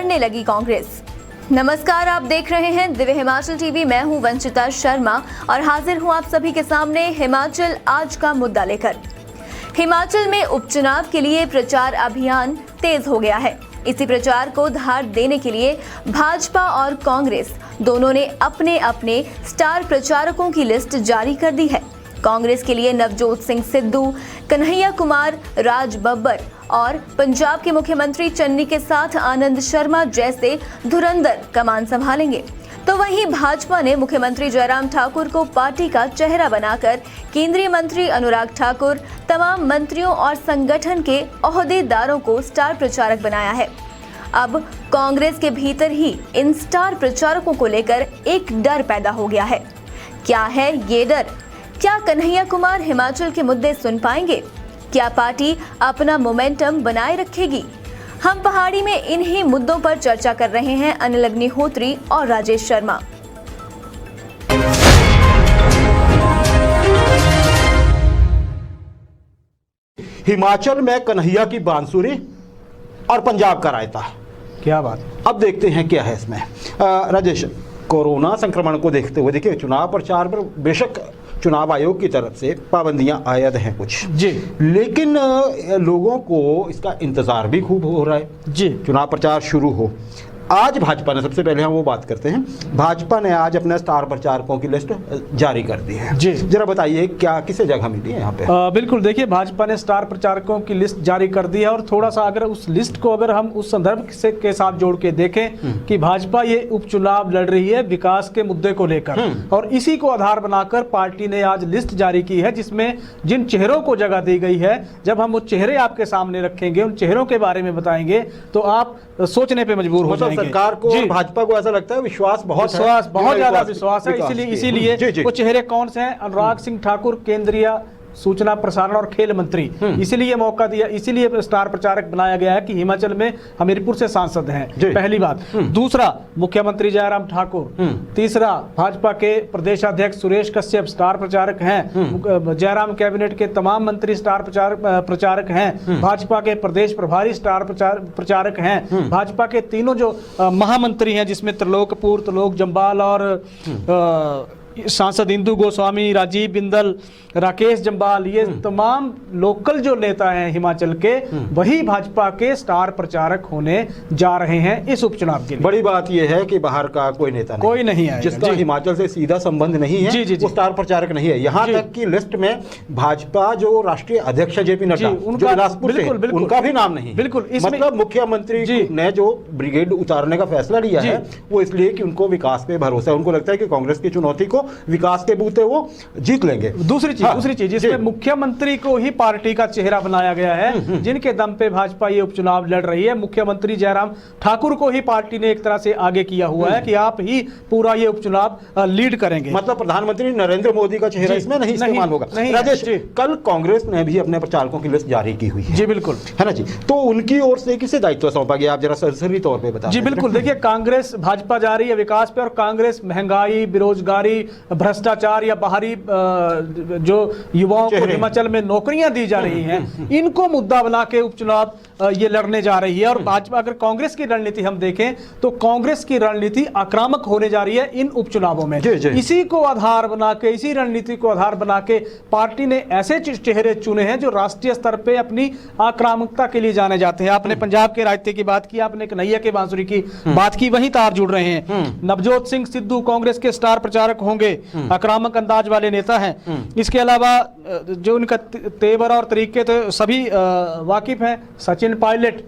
लड़ने लगी कांग्रेस। नमस्कार, आप देख रहे हैं दिव्य हिमाचल टीवी। मैं हूं वंचिता शर्मा और हाजिर हूं आप सभी के सामने हिमाचल आज का मुद्दा लेकर। हिमाचल में उपचुनाव के लिए प्रचार अभियान तेज हो गया है। इसी प्रचार को धार देने के लिए भाजपा और कांग्रेस दोनों ने अपने अपने स्टार प्रचारकों की लिस्ट जारी कर दी है। कांग्रेस के लिए नवजोत सिंह सिद्धू, कन्हैया कुमार, राज बब्बर और पंजाब के मुख्यमंत्री चन्नी के साथ आनंद शर्मा जैसे धुरंधर कमान संभालेंगे। तो वहीं भाजपा ने मुख्यमंत्री जयराम ठाकुर को पार्टी का चेहरा बनाकर केंद्रीय मंत्री अनुराग ठाकुर, तमाम मंत्रियों और संगठन के ओहदेदारों को स्टार प्रचारक बनाया है। अब कांग्रेस के भीतर ही इन स्टार प्रचारकों को लेकर एक डर पैदा हो गया है। क्या है ये डर? क्या कन्हैया कुमार हिमाचल के मुद्दे सुन पाएंगे? क्या पार्टी अपना मोमेंटम बनाए रखेगी? हम पहाड़ी में इन्हीं मुद्दों पर चर्चा कर रहे हैं अनिल अग्निहोत्री और राजेश शर्मा। हिमाचल में कन्हैया की बांसुरी और पंजाब का रायता। क्या बात। अब देखते हैं क्या है इसमें। राजेश, कोरोना संक्रमण को देखते हुए देखिए, चुनाव प्रचार पर बेशक चुनाव आयोग की तरफ से पाबंदियां आयद हैं कुछ जी, लेकिन लोगों को इसका इंतजार भी खूब हो रहा है जी। चुनाव प्रचार शुरू हो। आज भाजपा ने, सबसे पहले हम वो बात करते हैं, भाजपा ने आज अपने स्टार प्रचारकों की लिस्ट जारी कर दी है जी। जरा बताइए क्या किसे जगह मिली है यहाँ पे? बिल्कुल, देखिए भाजपा ने स्टार प्रचारकों की लिस्ट जारी कर दी है और थोड़ा सा अगर उस लिस्ट को अगर हम उस संदर्भ से के साथ जोड़ के देखें कि भाजपा ये उपचुनाव लड़ रही है विकास के मुद्दे को लेकर, और इसी को आधार बनाकर पार्टी ने आज लिस्ट जारी की है जिसमें जिन चेहरों को जगह दी गई है, जब हम वो चेहरे आपके सामने रखेंगे, उन चेहरों के बारे में बताएंगे तो आप सोचने पे मजबूर हो जाएंगे। सरकार को, भाजपा को ऐसा लगता है विश्वास बहुत ज्यादा विश्वास है। इसीलिए वो चेहरे कौन से हैं? अनुराग सिंह ठाकुर केंद्रीय सूचना प्रसारण और खेल मंत्री, इसीलिए मौका दिया, इसीलिए स्टार प्रचारक बनाया गया है कि हिमाचल में हमीरपुर से सांसद हैं, पहली बात। दूसरा, मुख्यमंत्री जयराम ठाकुर। तीसरा, भाजपा के प्रदेश अध्यक्ष सुरेश कश्यप स्टार प्रचारक हैं। जयराम कैबिनेट के तमाम मंत्री स्टार प्रचारक हैं। भाजपा के प्रदेश प्रभारी स्टार प्रचारक हैं। भाजपा के तीनों जो महामंत्री हैं जिसमें त्रिलोक जम्वाल और सांसद इंदु गोस्वामी, राजीव बिंदल, राकेश जम्वाल, ये तमाम लोकल जो नेता हैं हिमाचल के, वही भाजपा के स्टार प्रचारक होने जा रहे हैं इस उपचुनाव के लिए। बड़ी बात यह है कि बाहर का कोई नेता कोई नहीं है जिसका हिमाचल से सीधा संबंध नहीं है, वो स्टार प्रचारक नहीं है। यहाँ तक की लिस्ट में भाजपा जो राष्ट्रीय अध्यक्ष जेपी नड्डा जो बिलासपुर से, उनका भी नाम नहीं। बिल्कुल, मतलब मुख्यमंत्री ने जो ब्रिगेड उतारने का फैसला लिया है वो इसलिए कि उनको विकास पे भरोसा है। उनको लगता है कि कांग्रेस की चुनौती को विकास के बूते वो जीत लेंगे। दूसरी चीज जिसमें मुख्यमंत्री को ही पार्टी का चेहरा बनाया गया है, जिनके दम पे भाजपा ये उपचुनाव लड़ रही है। मुख्यमंत्री जयराम ठाकुर को ही पार्टी ने एक तरह से आगे किया हुआ है कि आप ही पूरा ये उपचुनाव लीड करेंगे। मतलब प्रधानमंत्री नरेंद्र मोदी का चेहरा इसमें नहीं इस्तेमाल होगा। राजेश, कल कांग्रेस ने भी अपने प्रचारकों की लिस्ट जारी की हुई है। जी बिल्कुल, है ना जी। तो उनकी ओर से किसे दायित्व सौंपा गया, आप जरा सरसरी तौर पे बताएं। जी बिल्कुल, देखिए भाजपा जा रही है विकास पे और कांग्रेस महंगाई, बेरोजगारी, भ्रष्टाचार या बाहरी जो युवाओं को हिमाचल में नौकरियां दी जा रही हैं, इनको मुद्दा बना के उपचुनाव ये लड़ने जा रही है। और भाजपा, अगर कांग्रेस की रणनीति हम देखें तो कांग्रेस की रणनीति आक्रामक होने जा रही है इन उपचुनावों में। इसी को आधार बना के, इसी रणनीति को आधार बना के पार्टी ने ऐसे चेहरे चुने हैं जो राष्ट्रीय स्तर पे अपनी आक्रामकता के लिए जाने जाते हैं। आपने पंजाब के रायते की बात की, आपने कन्हैया के बांसुरी की बात की, वहीं तार जुड़ रहे हैं। नवजोत सिंह सिद्धू कांग्रेस के स्टार प्रचारक होंगे, आक्रामक अंदाज वाले नेता हैं। इसके अलावा जो उनका तेवर और तरीके तो सभी वाकिफ हैं, सचिन पायलट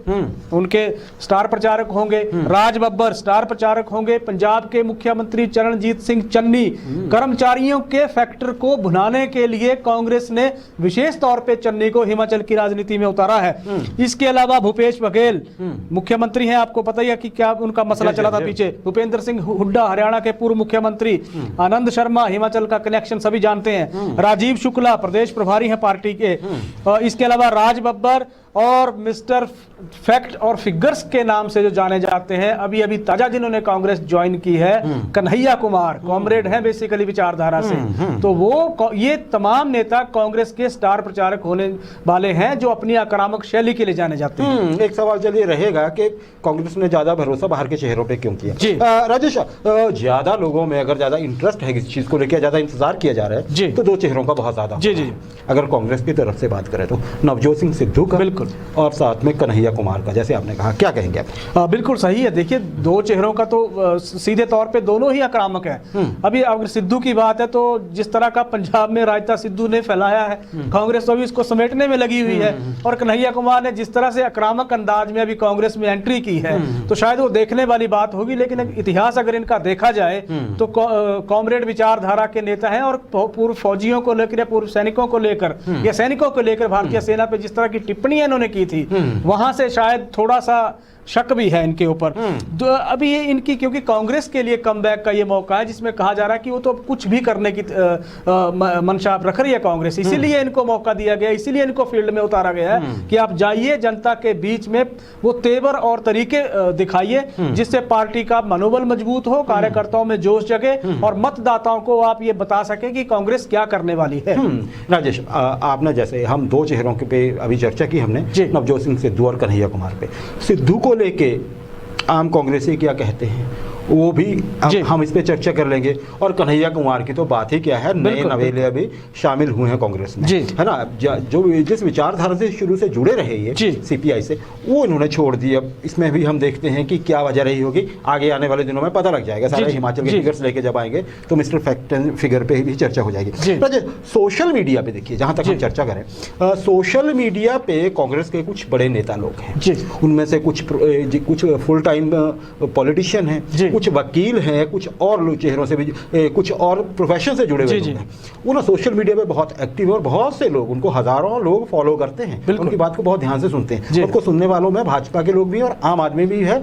उनके स्टार प्रचारक होंगे। राज बब्बर स्टार प्रचारक होंगे। पंजाब के मुख्यमंत्री चरणजीत सिंह चन्नी, कर्मचारियों के फैक्टर को भुनाने के लिए कांग्रेस ने विशेष तौर पे चन्नी को हिमाचल की राजनीति में उतारा है। इसके अलावा भूपेश बघेल मुख्यमंत्री हैं, आपको पता ही है कि क्या उनका मसला चला था पीछे। भूपेंद्र सिंह हुड्डा हरियाणा के पूर्व मुख्यमंत्री, आनंद शर्मा हिमाचल का कनेक्शन सभी जानते हैं, राजीव शुक्ला प्रदेश प्रभारी हैं पार्टी के, इसके अलावा राज बब्बर और मिस्टर फैक्ट और फिगर्स के नाम से जो जाने जाते हैं, अभी अभी ताजा जिन्होंने कांग्रेस ज्वाइन की है, कन्हैया कुमार, कॉमरेड हैं बेसिकली विचारधारा से, तो वो ये तमाम नेता कांग्रेस के स्टार प्रचारक होने वाले हैं जो अपनी आक्रामक शैली के लिए जाने जाते हैं। एक सवाल चलिए रहेगा कि कांग्रेस ने ज्यादा भरोसा बाहर के चेहरों पे क्यों किया? राजेश, ज्यादा लोगों में अगर ज्यादा इंटरेस्ट है किसी चीज को लेकर, ज्यादा इंतजार किया जा रहा है, तो दो चेहरों का बहुत ज्यादा। जी। अगर कांग्रेस की तरफ से बात करें तो नवजोत सिंह सिद्धू का, बिल्कुल, और साथ में कन्हैया कुमार का, जैसे आपने कहा, क्या कहेंगे आप? बिल्कुल सही है। देखिए, दो चेहरों का तो सीधे तौर पे दोनों ही आक्रामक हैं। अभी अगर सिद्धू की बात है तो जिस तरह का पंजाब में रायता सिद्धू ने फैलाया है, कांग्रेस तो अभी इसको समेटने में लगी हुई है, और कन्हैया कुमार ने जिस तरह से आक्रामक अंदाज में अभी कांग्रेस में एंट्री की है, तो शायद वो देखने वाली बात होगी। लेकिन इतिहास अगर इनका देखा जाए तो कॉमरेड विचारधारा के नेता हैं, और पूर्व फौजियों को लेकर या पूर्व सैनिकों को लेकर या सैनिकों को लेकर भारतीय सेना पे जिस तरह की टिप्पणियां इन्होंने की थी, वहां से शायद थोड़ा सा शक भी है इनके ऊपर। तो अभी ये इनकी, क्योंकि कांग्रेस के लिए कमबैक का ये मौका है जिसमें कहा जा रहा है कि वो तो कुछ भी करने की मंशा रख रही है कांग्रेस, इसीलिए इनको मौका दिया गया, इसीलिए इनको फील्ड में उतारा गया है कि आप जाइए, जनता के बीच में वो तेवर और तरीके दिखाइए जिससे पार्टी का मनोबल मजबूत हो, कार्यकर्ताओं में जोश जगे, और मतदाताओं को आप ये बता सके कि कांग्रेस क्या करने वाली है। राजेश, आपने जैसे हम दो चेहरों के पे अभी चर्चा की हमने, नवजोत सिंह सिद्धू और कन्हैया कुमार पे। सिद्धू को लेके आम कांग्रेसी क्या कहते हैं वो भी हम इस पे चर्चा कर लेंगे, और कन्हैया कुमार की तो बात ही क्या है, नए नवेले अभी शामिल हुए हैं कांग्रेस में, है ना। जो जिस विचारधारा से शुरू से जुड़े रहे ये सीपीआई से, वो इन्होंने छोड़ दी। अब इसमें भी हम देखते हैं कि क्या वजह रही होगी, आगे आने वाले दिनों में पता लग जाएगा। सारे हिमाचल के फिगर्स लेके जब आएंगे तो मिस्टर फैक्ट एंड फिगर पे भी चर्चा हो जाएगी। सोशल मीडिया पे देखिए, जहां तक हम चर्चा करें, सोशल मीडिया पे कांग्रेस के कुछ बड़े नेता लोग हैं, उनमें से कुछ फुल टाइम पॉलिटिशियन हैं, कुछ वकील हैं, कुछ और चेहरों से भी, कुछ और प्रोफेशन से जुड़े हुए लोग हैं। वो ना सोशल मीडिया पे बहुत एक्टिव है, और बहुत से लोग, उनको हजारों लोग फॉलो करते हैं, उनकी बात को बहुत ध्यान से सुनते हैं। उनको सुनने वालों में भाजपा के लोग भी और आम आदमी भी है,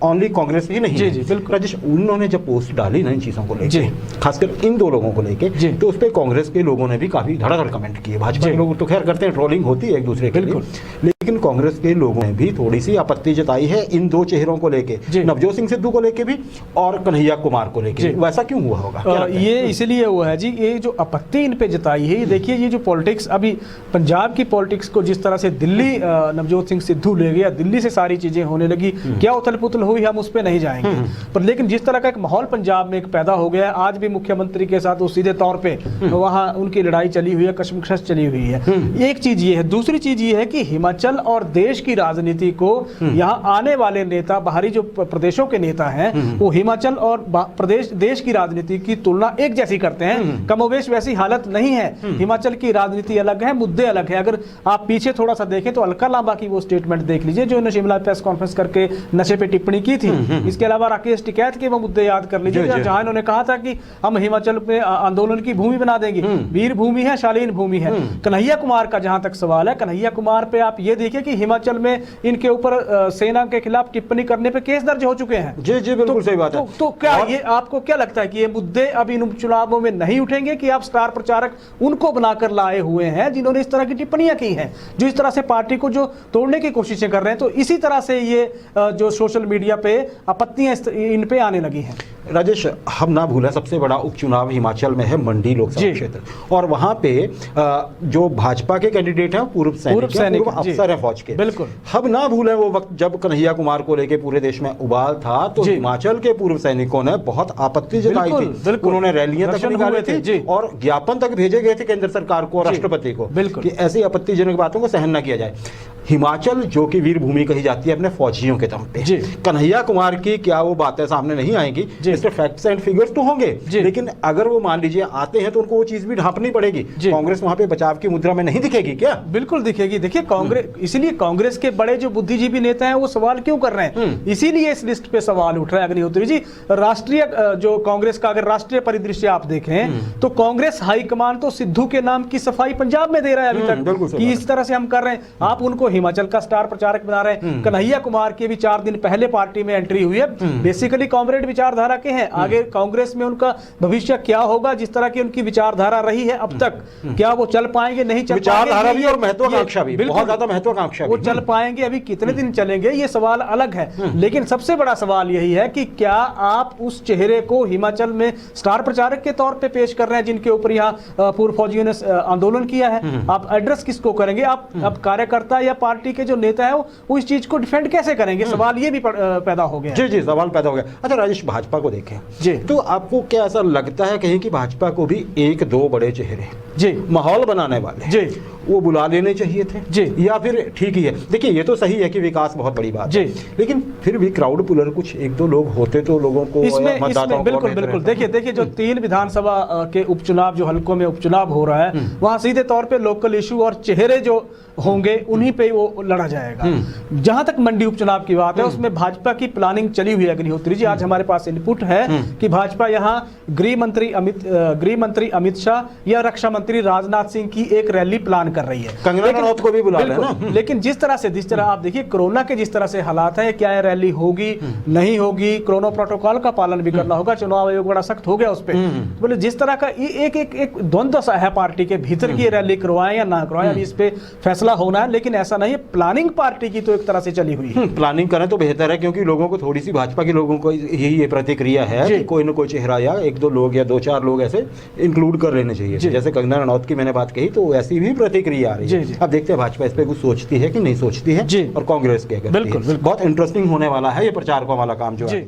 ओनली कांग्रेस ही नहीं है। राजेश, उन्होंने जब पोस्ट डाली ना इन चीजों को लेकर, खासकर इन दो लोगों को लेकर, तो उस पर कांग्रेस के लोगों ने भी काफी धड़ाधड़ कमेंट किए। भाजपा के लोग तो खैर करते हैं, ट्रोलिंग होती है एक दूसरे के लिए, लेकिन कांग्रेस के लोगों ने भी थोड़ी सी आपत्ति जताई है इन दो चेहरों को लेके, नवजोत सिंह सिद्धू को लेके भी और कन्हैया कुमार को लेके। वैसा क्यों हुआ होगा? ये इसलिए हुआ है जी, ये जो आपत्ति इन पे जताई है, देखिए ये जो पॉलिटिक्स, अभी पंजाब की पॉलिटिक्स को जिस तरह से दिल्ली नवजोत सिंह सिद्धू ले गया, दिल्ली से सारी चीजें होने लगी, क्या उथल पुथल हुई हम उस पर नहीं जाएंगे, पर लेकिन जिस तरह का एक माहौल पंजाब में एक पैदा हो गया, आज भी मुख्यमंत्री के साथ वो सीधे तौर पे वहां उनकी लड़ाई चली हुई है, कशमकश चली हुई है। एक चीज ये है। दूसरी चीज ये है कि हिमाचल और देश की राजनीति को यहाँ आने वाले नेता, बाहरी जो प्रदेशों के नेता हैं, वो हिमाचल और प्रदेश देश की राजनीति की तुलना एक जैसी करते हैं। कमोवेश वैसी हालत नहीं है। हिमाचल की राजनीति अलग है, मुद्दे अलग है। अगर आप पीछे थोड़ा सा देखें तो अलका लांबा की वो स्टेटमेंट देख लीजिए जो उन्होंने शिमला प्रेस कॉन्फ्रेंस करके नशे पे टिप्पणी की थी। इसके अलावा राकेश टिकैत के वो मुद्दे याद कर लीजिए जहां इन्होंने कहा था कि हम हिमाचल में आंदोलन की भूमि बना देंगे, वीर भूमि है, शालीन भूमि है। कन्हैया कुमार का जहां तक सवाल है, कन्हैया कुमार पे आप ये देखिए कि हिमाचल में इनके ऊपर सेना के खिलाफ टिप्पणी करने पे केस दर्ज हो चुके हैं। जी जी बिल्कुल सही बात है। तो क्या ये आपको क्या लगता है कि ये मुद्दे अब इन चुनावों में नहीं उठेंगे कि आप स्टार प्रचारक उनको बनाकर लाए हुए हैं जिन्होंने इस तरह की टिप्पणियां की हैं, जो इस तरह से पार्टी को जो तोड़ने की कोशिशें कर रहे हैं? तो इसी तरह से ये जो सोशल मीडिया पे आपत्तियां इन पे आने लगी हैं। राजेश, हम ना भूलें सबसे बड़ा उपचुनाव हिमाचल में है मंडी लोकसभा क्षेत्र, और वहां पे जो भाजपा के कैंडिडेट हैं पूर्व सैनिक अफसर हैं फौज के। बिल्कुल, हम ना भूलें वो वक्त जब कन्हैया कुमार को लेके पूरे देश में उबाल था, तो हिमाचल के पूर्व सैनिकों ने बहुत आपत्ति जताई थी। उन्होंने रैलियां तक निकाली थी और ज्ञापन तक भेजे गए थे केंद्र सरकार को, राष्ट्रपति को, कि ऐसी आपत्तिजनक बातों को सहन न किया जाए। हिमाचल जो कि वीर भूमि कही जाती है अपने फौजियों के दम पे, कन्हैया कुमार की क्या वो बातें सामने नहीं आएंगी? मिस्टर फैक्ट्स एंड फिगर्स तो होंगे, लेकिन अगर वो मान लीजिए आते हैं तो उनको वो चीज भी ढांपनी पड़ेगी। कांग्रेस वहां पे बचाव की मुद्रा में नहीं दिखेगी क्या? बिल्कुल दिखेगी। देखिए कांग्रेस, इसीलिए कांग्रेस के बड़े जो बुद्धिजीवी नेता हैं वो सवाल क्यों कर रहे हैं, इसीलिए इस लिस्ट पे सवाल उठ रहा है। अग्निहोत्री जी, राष्ट्रीय जो कांग्रेस का अगर राष्ट्रीय परिदृश्य आप देखें तो कांग्रेस हाईकमान तो सिद्धू के नाम की सफाई पंजाब में दे रहा है अभी तक कि इस तरह से हम कर रहे हैं। आप उनको हिमाचल का स्टार प्रचारक बना रहे हैं। कन्हैया कुमार की भी 4 दिन पहले पार्टी में एंट्री हुई है। बेसिकली कॉमरेड विचारधारा के हैं। आगे कांग्रेस में उनका भविष्य क्या होगा, जिस तरह की उनकी विचारधारा रही है अब तक, क्या वो चल पाएंगे, नहीं चल विचारधारा पाएंगे, भी और महत्वाकांक्षा भी, बहुत ज्यादा महत्वाकांक्षा वो भी। चल पाएंगे, अभी कितने दिन चलेंगे, ये सवाल अलग है। लेकिन सबसे बड़ा सवाल यही है कि क्या आप उस चेहरे को हिमाचल में स्टार प्रचारक के तौर पे पेश कर रहे हैं, जिनके ऊपर यहाँ पूर्व फौजियों ने आंदोलन किया है, आप एड्रेस किसको करेंगे? आप कार्यकर्ता या पार्टी के जो नेता है वो इस चीज को डिफेंड कैसे करेंगे? सवाल ये भी पैदा हो गया। जी जी, सवाल पैदा हो गया। अच्छा राजेश, भाजपा को देखें जी, तो आपको क्या ऐसा लगता है कहीं कि भाजपा को भी 1-2 बड़े चेहरे जी माहौल बनाने वाले जी वो बुला लेने चाहिए थे जी, या फिर ठीक ही है? देखिए ये तो सही है कि विकास बहुत बड़ी बात जी, है, लेकिन फिर भी क्राउड पुलर कुछ 1-2 लोग होते तो लोगों को इसमें मतदाताओं को बिल्कुल बिल्कुल देखिए जो 3 विधानसभा के उपचुनाव, जो हलकों में उपचुनाव हो रहा है, वहां सीधे तौर पे लोकल इशू और चेहरे जो होंगे उन्हीं पे वो लड़ा जाएगा। जहां तक मंडी उपचुनाव की बात है, उसमें भाजपा की प्लानिंग चली हुई है। अग्निहोत्री जी, आज हमारे पास इनपुट है कि भाजपा यहां गृह मंत्री अमित शाह या रक्षा मंत्री राजनाथ सिंह की एक रैली प्लान कर रही है। कंगना रनौत को भी बुला लेना। लेकिन जिस तरह आप देखिए कोरोना के जिस तरह से हालात है, क्या ये रैली होगी नहीं होगी, कोरोना प्रोटोकॉल का पालन भी करना होगा, चुनाव आयोग बड़ा सख्त हो गया उस पर। बोले जिस तरह का एक द्वंद्व सा है पार्टी के भीतर की रैली करवाएं या ना करवाएं, अभी इस पे फैसला होना है। लेकिन ऐसा नहीं है, प्लानिंग पार्टी की तो एक तरह से चली हुई है। प्लानिंग करें तो बेहतर है, क्योंकि लोगों को थोड़ी सी, भाजपा के लोगों को यही ये प्रतिक्रिया है कि कोई ना कोई चेहरा या 1-2 लोग या 2-4 लोग ऐसे इंक्लूड कर लेने चाहिए। जैसे कंगना रनौत की मैंने बात कही, तो ऐसी भी प्रतिक्रिया आ रही है। अब देखते हैं भाजपा इस पे कुछ सोचती है कि नहीं सोचती है, और कांग्रेस क्या करती है। बहुत इंटरेस्टिंग होने वाला है ये प्रचारकों वाला काम जो है।